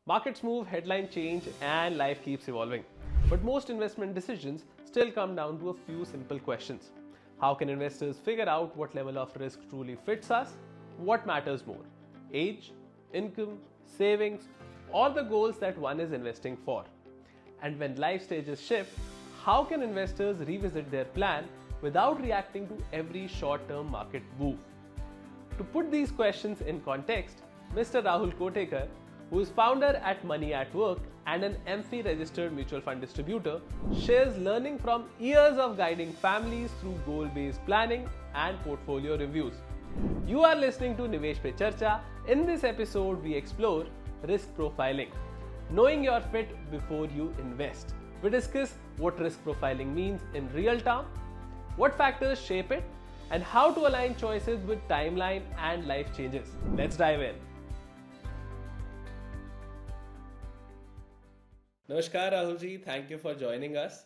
Markets move, headline change, and life keeps evolving. But most investment decisions still come down to a few simple questions. How can investors figure out what level of risk truly fits us? What matters more? Age, income, savings, or the goals that one is investing for? And when life stages shift, how can investors revisit their plan without reacting to every short-term market move? To put these questions in context, Mr. Rahul Kotekar, who is founder at Money at Work and an MFI registered mutual fund distributor, shares learning from years of guiding families through goal-based planning and portfolio reviews. You are listening to Nivesh Pe Charcha. In this episode, we explore risk profiling, knowing your fit before you invest. We discuss what risk profiling means in real terms, what factors shape it, and how to align choices with timeline and life changes. Let's dive in. नमस्कार Rahul ji, thank you for joining us.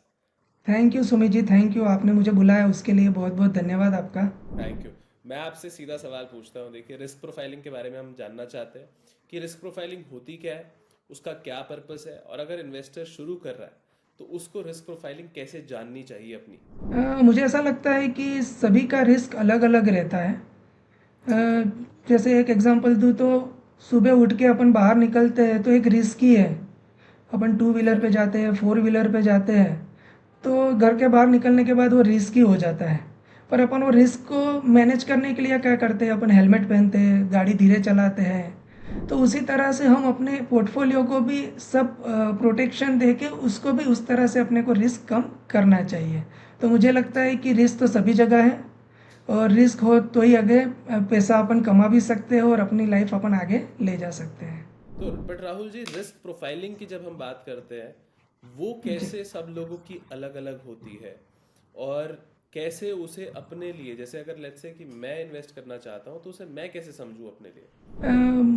Thank you Sumit ji, thank you, आपने मुझे बुलाया उसके लिए बहुत बहुत धन्यवाद आपका। Thank you. मैं आपसे सीधा सवाल पूछता हूँ। देखिए, रिस्क प्रोफाइलिंग के बारे में हम जानना चाहते हैं कि रिस्क प्रोफाइलिंग होती क्या है, उसका क्या पर्पस है, और अगर इन्वेस्टर शुरू कर रहा है तो उसको रिस्क प्रोफाइलिंग कैसे जाननी चाहिए अपनी। मुझे ऐसा लगता है कि सभी का रिस्क अलग अलग रहता है। जैसे एक एग्जांपल दूँ तो सुबह उठ के अपन बाहर निकलते हैं तो एक रिस्क ही है। अपन टू व्हीलर पे जाते हैं, फोर व्हीलर पे जाते हैं, तो घर के बाहर निकलने के बाद वो रिस्क ही हो जाता है। पर अपन वो रिस्क को मैनेज करने के लिए क्या करते हैं, अपन हेलमेट पहनते हैं, गाड़ी धीरे चलाते हैं। तो उसी तरह से हम अपने पोर्टफोलियो को भी सब प्रोटेक्शन दे के उसको भी उस तरह से अपने को रिस्क कम करना चाहिए। तो मुझे लगता है कि रिस्क तो सभी जगह है, और रिस्क हो तो ही आगे पैसा अपन कमा भी सकते हैं और अपनी लाइफ अपन आगे ले जा सकते हैं। तो but Rahul ji, risk profiling की जब हम बात करते हैं, वो कैसे सब लोगों की अलग अलग होती है, और कैसे उसे अपने लिए, जैसे अगर लेट्स से कि मैं इन्वेस्ट करना चाहता हूँ तो उसे मैं कैसे समझूं अपने लिए।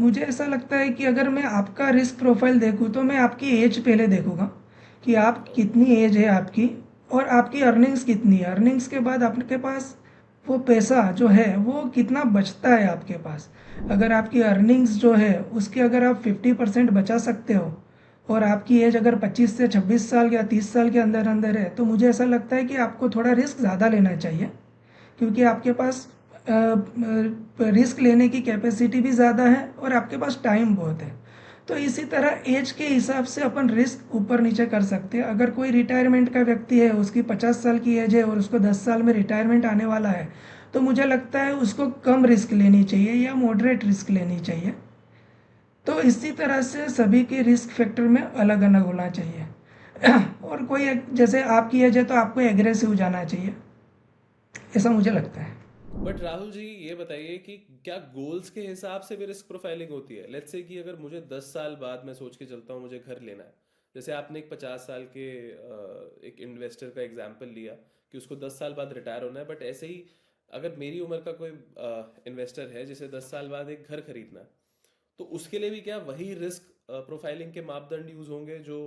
मुझे ऐसा लगता है कि अगर मैं आपका रिस्क प्रोफाइल देखूँ तो मैं आपकी एज पहले देखूँगा कि आप कितनी एज है आपकी, और आपकी अर्निंग्स कितनी है। अर्निंग्स के बाद आपके पास वो पैसा जो है वो कितना बचता है आपके पास। अगर आपकी अर्निंग्स जो है उसके अगर आप 50% बचा सकते हो, और आपकी एज अगर 25 से 26 साल या 30 साल के अंदर अंदर है, तो मुझे ऐसा लगता है कि आपको थोड़ा रिस्क ज़्यादा लेना चाहिए, क्योंकि आपके पास रिस्क लेने की कैपेसिटी भी ज़्यादा है और आपके पास टाइम बहुत है। तो इसी तरह एज के हिसाब से अपन रिस्क ऊपर नीचे कर सकते हैं। अगर कोई रिटायरमेंट का व्यक्ति है, उसकी 50 साल की एज है और उसको 10 साल में रिटायरमेंट आने वाला है, तो मुझे लगता है उसको कम रिस्क लेनी चाहिए या मॉडरेट रिस्क लेनी चाहिए। तो इसी तरह से सभी के रिस्क फैक्टर में अलग अलग होना चाहिए। और कोई जैसे आपकी एज है तो आपको एग्रेसिव जाना चाहिए, ऐसा मुझे लगता है। बट राहुल जी, ये बताइए कि क्या गोल्स के हिसाब से भी रिस्क प्रोफाइलिंग होती है। लेट्स से कि अगर मुझे 10 साल बाद मैं सोच के चलता हूँ मुझे घर लेना है, जैसे आपने एक 50 साल के एक इन्वेस्टर का एग्जांपल लिया कि उसको 10 साल बाद रिटायर होना है, बट ऐसे ही अगर मेरी उम्र का कोई इन्वेस्टर है जिसे 10 साल बाद एक घर खरीदना है, तो उसके लिए भी क्या वही रिस्क प्रोफाइलिंग के मापदंड यूज होंगे जो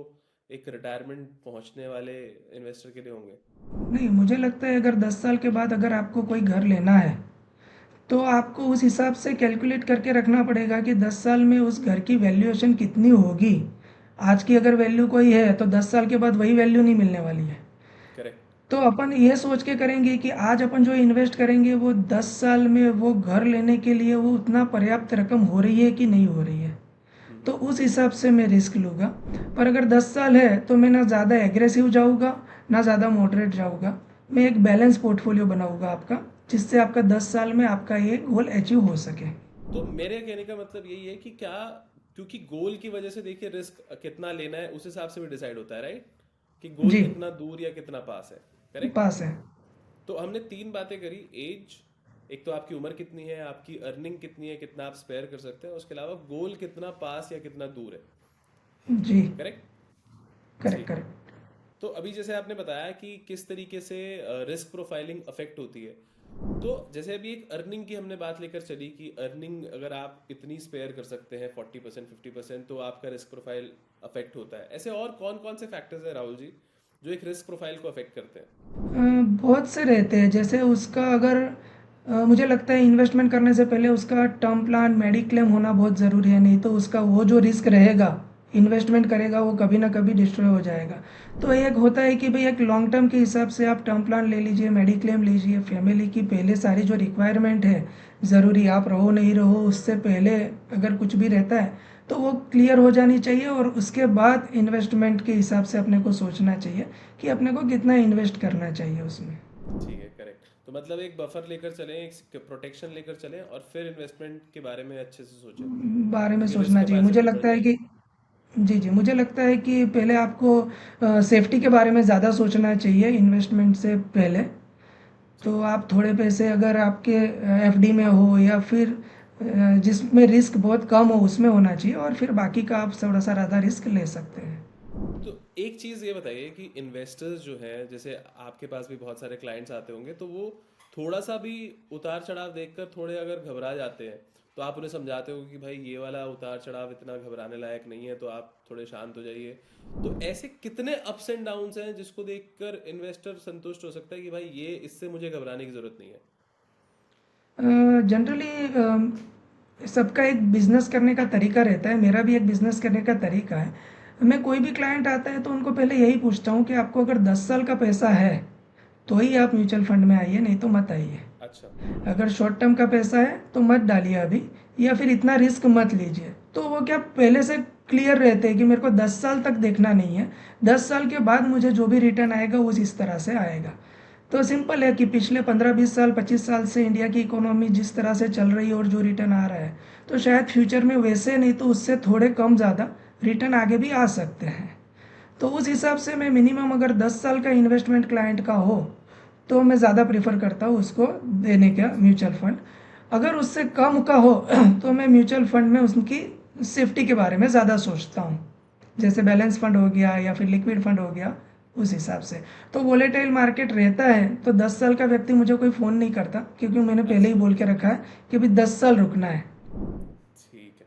एक रिटायरमेंट पहुंचने वाले इन्वेस्टर के लिए होंगे। नहीं, मुझे लगता है अगर 10 साल के बाद अगर आपको कोई घर लेना है तो आपको उस हिसाब से कैलकुलेट करके रखना पड़ेगा कि 10 साल में उस घर की वैल्यूएशन कितनी होगी। आज की अगर वैल्यू कोई है तो 10 साल के बाद वही वैल्यू नहीं मिलने वाली है। करेक्ट। तो अपन ये सोच के करेंगे कि आज अपन जो इन्वेस्ट करेंगे वो 10 साल में वो घर लेने के लिए वो उतना पर्याप्त रकम हो रही है कि नहीं हो रही है, तो उस हिसाब से मैं रिस्क लूँगा। पर अगर 10 साल है तो मैं ना ज़्यादा एग्रेसिव जाऊँगा ना ज़्यादा मॉडरेट जाऊँगा। मैं एक बैलेंस पोर्टफोलियो बनाऊँगा आपका, जिससे आपका 10 साल में आपका ये गोल अचीव हो सके। तो मेरे कहने का मतलब यही है कि क्या, क्योंकि गोल की वजह से देखिए रिस्क कितना लेना है उस हिसाब से भी डिसाइड होता है, राइट, कि गोल जी, कितना दूर या कितना पास है। करेक्ट। पास है। तो हमने तीन बातें करी। एज, एक तो आपकी उम्र कितनी है, आपकी अर्निंग कितनी है, कितना आप स्पेयर कर सकते हैं, उसके अलावा गोल कितना पास या कितना दूर है। जी, करेक्ट। करेक्ट ठीक है। करेक्ट। तो अभी जैसे आपने बताया कि किस तरीके से रिस्क प्रोफाइलिंग अफेक्ट होती है, तो जैसे अभी एक अर्निंग की हमने बात लेकर चली कि अर्निंग अगर आप इतनी स्पेयर कर सकते हैं 40% 50%, तो आपका रिस्क प्रोफाइल अफेक्ट होता है। ऐसे और कौन कौन से फैक्टर्स हैं राहुल जी जो एक रिस्क प्रोफाइल को अफेक्ट करते हैं। बहुत से रहते हैं, जैसे उसका अगर मुझे लगता है इन्वेस्टमेंट करने से पहले उसका टर्म प्लान मेडिक्लेम होना बहुत ज़रूरी है, नहीं तो उसका वो जो रिस्क रहेगा इन्वेस्टमेंट करेगा वो कभी ना कभी डिस्ट्रॉय हो जाएगा। तो एक होता है कि भाई एक लॉन्ग टर्म के हिसाब से आप टर्म प्लान ले लीजिए, मेडिक्लेम लीजिए, फैमिली की पहले सारी जो रिक्वायरमेंट है ज़रूरी, आप रहो नहीं रहो उससे पहले अगर कुछ भी रहता है तो वो क्लियर हो जानी चाहिए, और उसके बाद इन्वेस्टमेंट के हिसाब से अपने को सोचना चाहिए कि अपने को कितना इन्वेस्ट करना चाहिए उसमें। ठीक है, करेक्ट। तो मतलब एक बफर लेकर चलें, एक प्रोटेक्शन लेकर चलें और फिर इन्वेस्टमेंट के बारे में अच्छे से सोचें, बारे में क्योंकि रिस्क सोचना चाहिए मुझे कैपेसिटी बढ़ लगता है कि, जाएगी। जी जी, मुझे लगता है कि पहले आपको सेफ्टी के बारे में ज़्यादा सोचना चाहिए इन्वेस्टमेंट से पहले। ठीक तो है। आप थोड़े पैसे अगर आपके एफडी में हो या फिर जिसमें रिस्क बहुत कम हो उसमें होना चाहिए, और फिर बाकी का आप थोड़ा सा ज़्यादा रिस्क ले सकते हैं। तो एक चीज़ ये बताइए कि इन्वेस्टर्स जो है, जैसे आपके पास भी बहुत सारे क्लाइंट्स आते होंगे, तो वो थोड़ा सा भी उतार चढ़ाव देखकर थोड़े अगर घबरा जाते हैं, तो आप उन्हें समझाते हो कि भाई ये वाला उतार चढ़ाव इतना घबराने लायक नहीं है, तो आप थोड़े शांत हो जाइए। तो ऐसे कितने अप्स एंड डाउन्स हैं जिसको देखकर इन्वेस्टर संतुष्ट हो सकता है कि भाई ये, इससे मुझे घबराने की जरूरत नहीं है? जनरली सबका एक बिजनेस करने का तरीका रहता है, मेरा भी एक बिजनेस करने का तरीका है। मैं कोई भी क्लाइंट आता है तो उनको पहले यही पूछता हूँ कि आपको अगर 10 साल का पैसा है तो ही आप म्यूचुअल फंड में आइए, नहीं तो मत आइए। अच्छा। अगर शॉर्ट टर्म का पैसा है तो मत डालिए अभी, या फिर इतना रिस्क मत लीजिए। तो वो क्या पहले से क्लियर रहते हैं कि मेरे को 10 साल तक देखना नहीं है, 10 साल के बाद मुझे जो भी रिटर्न आएगा वो इस तरह से आएगा। तो सिंपल है कि पिछले 15-20 साल 25 साल से इंडिया की इकोनॉमी जिस तरह से चल रही है और जो रिटर्न आ रहा है, तो शायद फ्यूचर में वैसे नहीं तो उससे थोड़े कम ज़्यादा रिटर्न आगे भी आ सकते हैं। तो उस हिसाब से मैं मिनिमम अगर 10 साल का इन्वेस्टमेंट क्लाइंट का हो तो मैं ज़्यादा प्रेफर करता हूँ उसको देने का म्यूचुअल फंड। अगर उससे कम का हो तो मैं म्यूचुअल फंड में उसकी सेफ्टी के बारे में ज़्यादा सोचता हूँ, जैसे बैलेंस फंड हो गया या फिर लिक्विड फंड हो गया, उस हिसाब से। तो वोलेटाइल मार्केट रहता है तो 10 साल का व्यक्ति मुझे कोई फ़ोन नहीं करता, क्योंकि मैंने पहले ही अच्छा। बोल के रखा है कि भाई 10 साल रुकना है। ठीक है।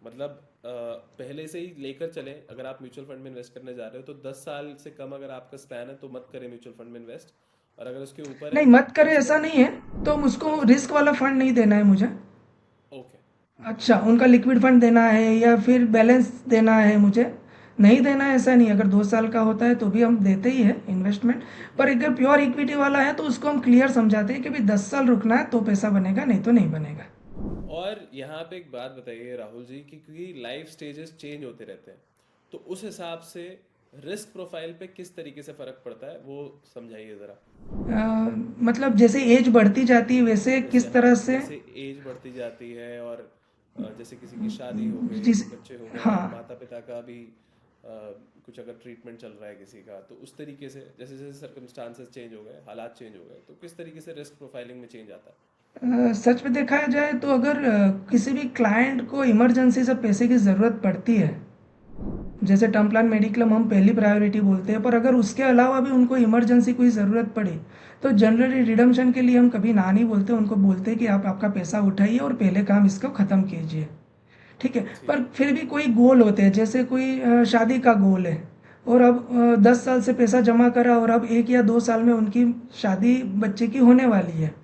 मतलब पहले से ही लेकर चलें, अगर आप म्यूचुअल फंड में इन्वेस्ट करने जा रहे हो तो 10 साल से कम अगर आपका स्पैन है तो मत करें म्यूचुअल फंड में इन्वेस्ट, और अगर उसके ऊपर है नहीं, तो मत कम करे से ऐसा कम। नहीं है, तो मुझको अच्छा। रिस्क वाला फंड नहीं देना है मुझे। ओके। अच्छा, उनका लिक्विड फंड देना है या फिर बैलेंस देना है मुझे, नहीं देना है ऐसा नहीं। अगर 2 साल का होता है तो भी हम देते ही है इन्वेस्टमेंट। पर अगर प्योर इक्विटी वाला है तो उसको हम क्लियर समझाते हैं कि भाई 10 साल रुकना है तो पैसा बनेगा, नहीं तो नहीं बनेगा। और यहाँ पे एक बात बताइए राहुल जी, कि क्योंकि लाइफ स्टेजेस चेंज होते रहते हैं, तो उस हिसाब से रिस्क प्रोफाइल पे किस तरीके से फर्क पड़ता है वो समझाइए ज़रा। मतलब जैसे एज बढ़ती जाती है वैसे जैसे, किस हाँ, तरह से। जैसे एज बढ़ती जाती है और जैसे किसी की शादी हो गई, जिस बच्चे हो गए, हाँ, माता पिता का भी कुछ अगर ट्रीटमेंट चल रहा है किसी का, तो उस तरीके से जैसे जैसे सर्कमस्टांसेस चेंज हो गए, हालात चेंज हो गए, तो किस तरीके से रिस्क प्रोफाइलिंग में चेंज आता है? सच में देखा जाए तो अगर किसी भी क्लाइंट को इमरजेंसी से पैसे की ज़रूरत पड़ती है, जैसे टर्म प्लान मेडिक्लेम हम पहली प्रायोरिटी बोलते हैं, पर अगर उसके अलावा भी उनको इमरजेंसी कोई ज़रूरत पड़े तो जनरली रिडम्पशन के लिए हम कभी ना नहीं बोलते, उनको बोलते हैं कि आप आपका पैसा उठाइए और पहले काम इसको ख़त्म कीजिए। ठीक है। ठीक पर है। फिर भी कोई गोल होते हैं, जैसे कोई शादी का गोल है और अब 10 साल से पैसा जमा करा और अब 1 या 2 साल में उनकी शादी बच्चे की होने वाली है।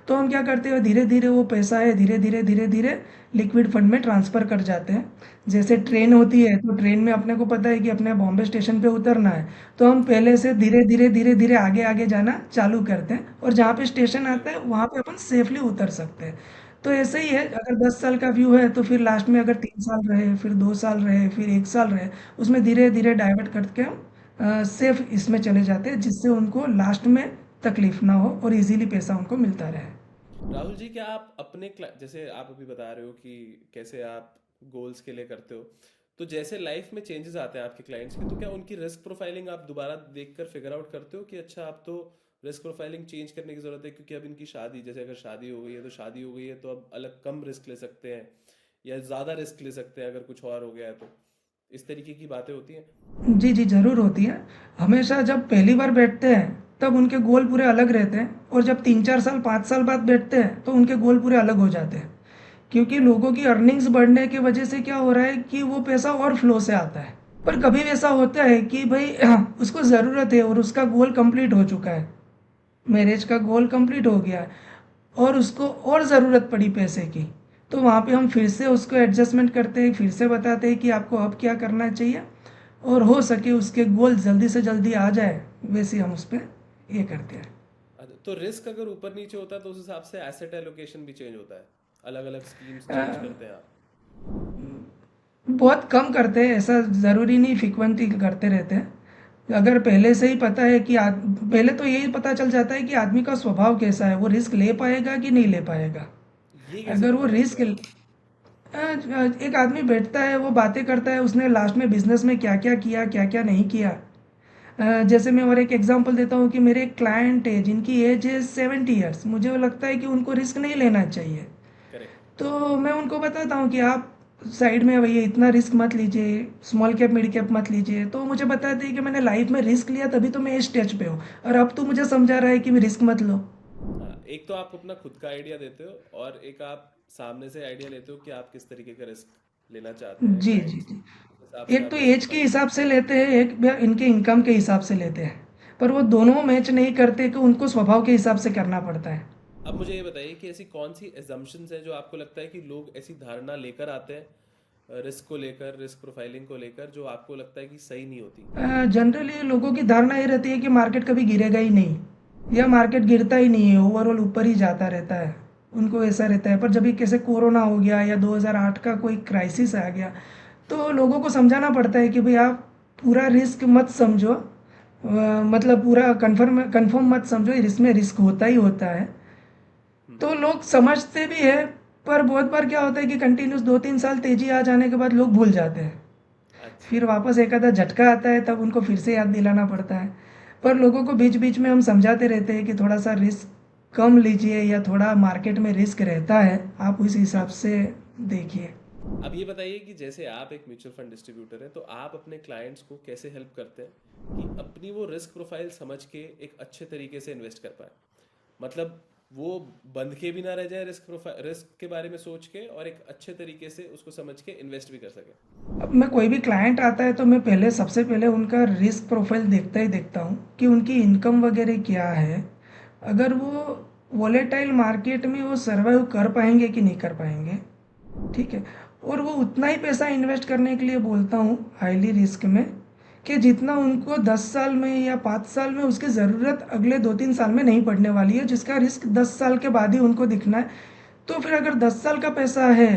तो हम क्या करते हैं, धीरे धीरे वो पैसा है धीरे धीरे धीरे धीरे लिक्विड फंड में ट्रांसफ़र कर जाते हैं। जैसे ट्रेन होती है तो ट्रेन में अपने को पता है कि अपने बॉम्बे स्टेशन पे उतरना है, तो हम पहले से धीरे धीरे आगे आगे जाना चालू करते हैं, और जहाँ पे स्टेशन ओके। आता है वहाँ पे अपन सेफली उतर सकते हैं। तो ऐसे ही है, अगर 10 साल का व्यू है तो फिर लास्ट में अगर 3 साल रहे, फिर 2 साल रहे, फिर 1 साल रहे, उसमें धीरे धीरे डाइवर्ट करके हम सेफ इसमें चले जाते हैं, जिससे उनको लास्ट में तकलीफ ना हो और इजीली पैसा उनको मिलता रहे। राहुल जी, क्या आप अपने जैसे आप अभी बता रहे हो कि कैसे आप गोल्स के लिए करते हो, तो जैसे लाइफ में चेंजेस आते हैं आपके क्लाइंट्स के, तो क्या उनकी रिस्क प्रोफाइलिंग आप दोबारा देखकर फिगर आउट करते हो कि अच्छा आप तो रिस्क प्रोफाइलिंग चेंज करने की जरूरत है क्योंकि अब इनकी शादी, जैसे अगर शादी हो गई है तो शादी हो गई है तो अब अलग कम रिस्क ले सकते हैं, या ज़्यादा रिस्क ले सकते हैं अगर कुछ और हो गया है, तो इस तरीके की बातें होती हैं? जी जी, ज़रूर होती है। हमेशा जब पहली बार बैठते हैं तब उनके गोल पूरे अलग रहते हैं, और जब 3-4 साल 5 साल बाद बैठते हैं तो उनके गोल पूरे अलग हो जाते हैं, क्योंकि अच्छा। लोगों की अर्निंग्स बढ़ने की वजह से क्या हो रहा है कि वो पैसा और फ्लो से आता है। पर कभी ऐसा होता है कि भाई उसको ज़रूरत है और उसका गोल कंप्लीट हो चुका है, मैरिज का गोल कंप्लीट हो गया और उसको और ज़रूरत पड़ी पैसे की, तो वहाँ पे हम फिर से उसको एडजस्टमेंट करते हैं, फिर से बताते हैं कि आपको अब क्या करना चाहिए और हो सके उसके गोल जल्दी से जल्दी आ जाए, वैसे हम उस पर ये करते हैं। अच्छा, तो रिस्क अगर ऊपर नीचे होता है तो उस हिसाब से एसेट एलोकेशन भी चेंज होता है, अलग अलग स्कीम्स चेंज करते हैं आप? बहुत कम करते हैं, ऐसा ज़रूरी नहीं फ्रिक्वेंटली करते रहते हैं। अगर पहले से ही पता है कि पहले तो यही पता चल जाता है कि आदमी का स्वभाव कैसा है, वो रिस्क ले पाएगा कि नहीं ले पाएगा। ये कैसे अगर वो पता रिस्क, चलता है? एक आदमी बैठता है, वो बातें करता है, उसने लास्ट में बिजनेस में क्या क्या किया क्या क्या नहीं किया। जैसे मैं और एक एग्जांपल देता हूँ कि मेरे एक क्लाइंट है जिनकी एज है 70 ईयर्स, मुझे वो लगता है कि उनको रिस्क नहीं लेना चाहिए। करेक्ट। तो मैं उनको बताता हूँ कि आप साइड में भैया इतना रिस्क मत लीजिए, स्मॉल कैप मिड कैप मत लीजिए। तो मुझे बताते हैं कि मैंने लाइफ में रिस्क लिया तभी तो मैं इस स्टेज पे हूँ, और अब तो मुझे समझा रहा है कि रिस्क मत लो। हाँ, एक तो आप अपना खुद का आइडिया देते हो और एक आप सामने से आइडिया लेते हो कि आप किस तरीके का रिस्क लेना चाहते हैं जी जी क्लाइंट से। जी। उस हिसाब से एक आप तो रिस्क एज के प्रोफाइल हिसाब बनाते से लेते हैं, एक इनके इनकम के हिसाब से लेते हैं, पर वो दोनों मैच नहीं करते कि उनको स्वभाव के हिसाब से करना पड़ता है। हो। अब मुझे ये बताइए कि ऐसी कौन सी एजम्पशंस हैं जो आपको लगता है कि लोग ऐसी धारणा लेकर आते हैं रिस्क को लेकर, रिस्क प्रोफाइलिंग को लेकर, जो आपको लगता है कि सही नहीं होती? जनरली लोगों की धारणा ये रहती है कि मार्केट कभी गिरेगा ही नहीं, या मार्केट गिरता ही नहीं है, ओवरऑल ऊपर ही जाता रहता है। उनको ऐसा रहता है, पर जब भी कैसे कोरोना हो गया या 2008 का कोई क्राइसिस आ गया, तो लोगों को समझाना पड़ता है कि भाई आप पूरा रिस्क मत समझो, मतलब पूरा कंफर्म मत समझो, इसमें रिस्क होता ही होता है। तो लोग समझते भी है, पर बहुत बार क्या होता है कि कंटिन्यूस 2-3 साल तेजी आ जाने के बाद लोग भूल जाते हैं। अच्छा। फिर वापस एक आधा झटका आता है, तब उनको फिर से याद दिलाना पड़ता है। पर लोगों को बीच बीच में हम समझाते रहते हैं कि थोड़ा सा रिस्क कम लीजिए, या थोड़ा मार्केट में रिस्क रहता है, आप उस हिसाब बिल्कुल। से देखिए। अब ये बताइए कि जैसे आप एक म्यूचुअल फंड डिस्ट्रीब्यूटर हैं, तो आप अपने क्लाइंट्स को कैसे हेल्प करते हैं कि अपनी वो रिस्क प्रोफाइल समझ के एक अच्छे तरीके से इन्वेस्ट कर पाए? मतलब वो बंध के भी ना रह जाए रिस्क प्रोफाइल, रिस्क के बारे में सोच के, और एक अच्छे तरीके से उसको समझ के इन्वेस्ट भी कर सके। अब मैं कोई भी क्लाइंट आता है तो मैं पहले सबसे पहले उनका रिस्क प्रोफाइल देखता ही देखता हूँ कि उनकी इनकम वगैरह क्या है। अगर वो वॉलेटाइल मार्केट में वो सर्वाइव कर पाएंगे कि नहीं कर पाएंगे, ठीक है। और वो उतना ही पैसा इन्वेस्ट करने के लिए बोलता हूँ हाईली रिस्क में, कि जितना उनको 10 साल में या 5 साल में उसकी ज़रूरत अगले 2-3 साल में नहीं पड़ने वाली है, जिसका रिस्क 10 साल के बाद ही उनको दिखना है। तो फिर अगर 10 साल का पैसा है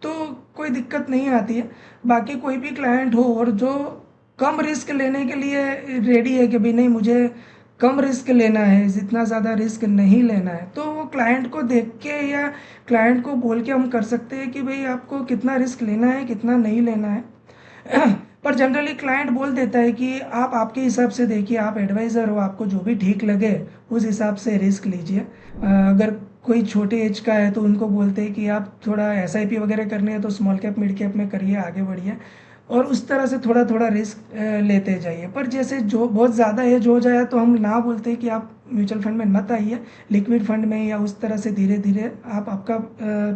तो कोई दिक्कत नहीं आती है। बाकी कोई भी क्लाइंट हो और जो कम रिस्क लेने के लिए रेडी है कि भाई नहीं मुझे कम रिस्क लेना है, जितना ज़्यादा रिस्क नहीं लेना है, तो वो क्लाइंट को देख के या क्लाइंट को बोल के हम कर सकते हैं कि भाई आपको कितना रिस्क लेना है कितना नहीं लेना है। पर जनरली क्लाइंट बोल देता है कि आप आपके हिसाब से देखिए, आप एडवाइज़र हो, आपको जो भी ठीक लगे उस हिसाब से रिस्क लीजिए। अगर कोई छोटे एज का है तो उनको बोलते हैं कि आप थोड़ा एसआईपी वगैरह करनी है तो स्मॉल कैप मिड कैप में करिए, आगे बढ़िए, और अच्छा। उस तरह से थोड़ा थोड़ा रिस्क लेते जाइए। पर जैसे जो बहुत ज़्यादा एज हो जाए तो हम ना बोलते हैं कि आप म्यूचुअल फंड में मत आइए, लिक्विड फंड में या उस तरह से धीरे धीरे आप आपका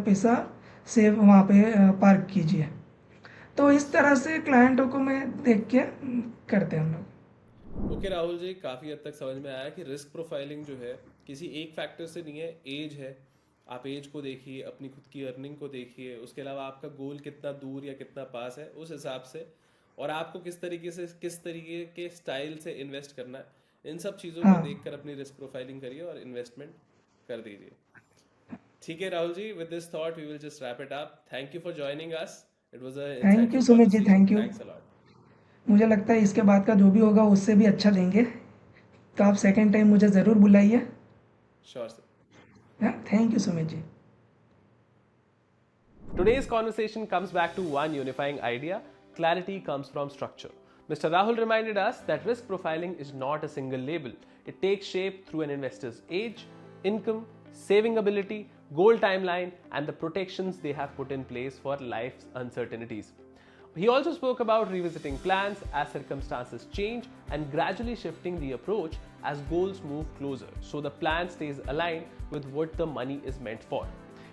पैसा सेव वहाँ पे पार्क कीजिए। तो इस तरह से क्लाइंटों को मैं देख के करते हैं हम लोग। ओके राहुल जी, काफ़ी हद तक समझ में आया कि रिस्क प्रोफाइलिंग जो है किसी एक फैक्टर से नहीं है, एज है। आप एज को देखिए, अपनी खुद की अर्निंग को देखिए, उसके अलावा आपका गोल कितना दूर या कितना पास है उस हिसाब से, और आपको किस तरीके से, किस तरीके के स्टाइल से इन्वेस्ट करना है, इन सब चीज़ों को हाँ। देखकर अपनी रिस्क प्रोफाइलिंग करिए और इन्वेस्टमेंट कर दीजिए। ठीक है Rahul ji, with this thought we will just wrap it up. Thank you for joining us. It was a thank you insightful Sumit ji, conversation. Thank you. Thanks a lot. मुझे लगता है इसके बाद का जो भी होगा उससे भी अच्छा देंगे, तो आप सेकंड टाइम मुझे ज़रूर बुलाइए। Sure sir. हाँ, thank you Sumit ji. Today's conversation comes back to one unifying idea: clarity comes from structure. Mr. Rahul reminded us that risk profiling is not a single label. It takes shape through an investor's age, income, saving ability, goal timeline, and the protections they have put in place for life's uncertainties. He also spoke about revisiting plans as circumstances change and gradually shifting the approach as goals move closer, so the plan stays aligned with what the money is meant for.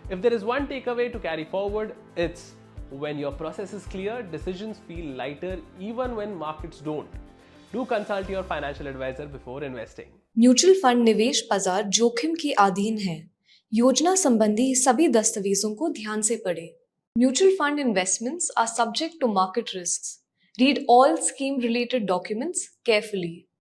If there is one takeaway to carry forward, it's: when your process is clear, decisions feel lighter even when markets don't. Do consult your financial advisor before investing. Mutual fund निवेश बाजार जोखिम के अधीन है। योजना संबंधी सभी दस्तावेजों को ध्यान से पढ़ें। Mutual fund investments are subject to market risks. Read all scheme related documents carefully.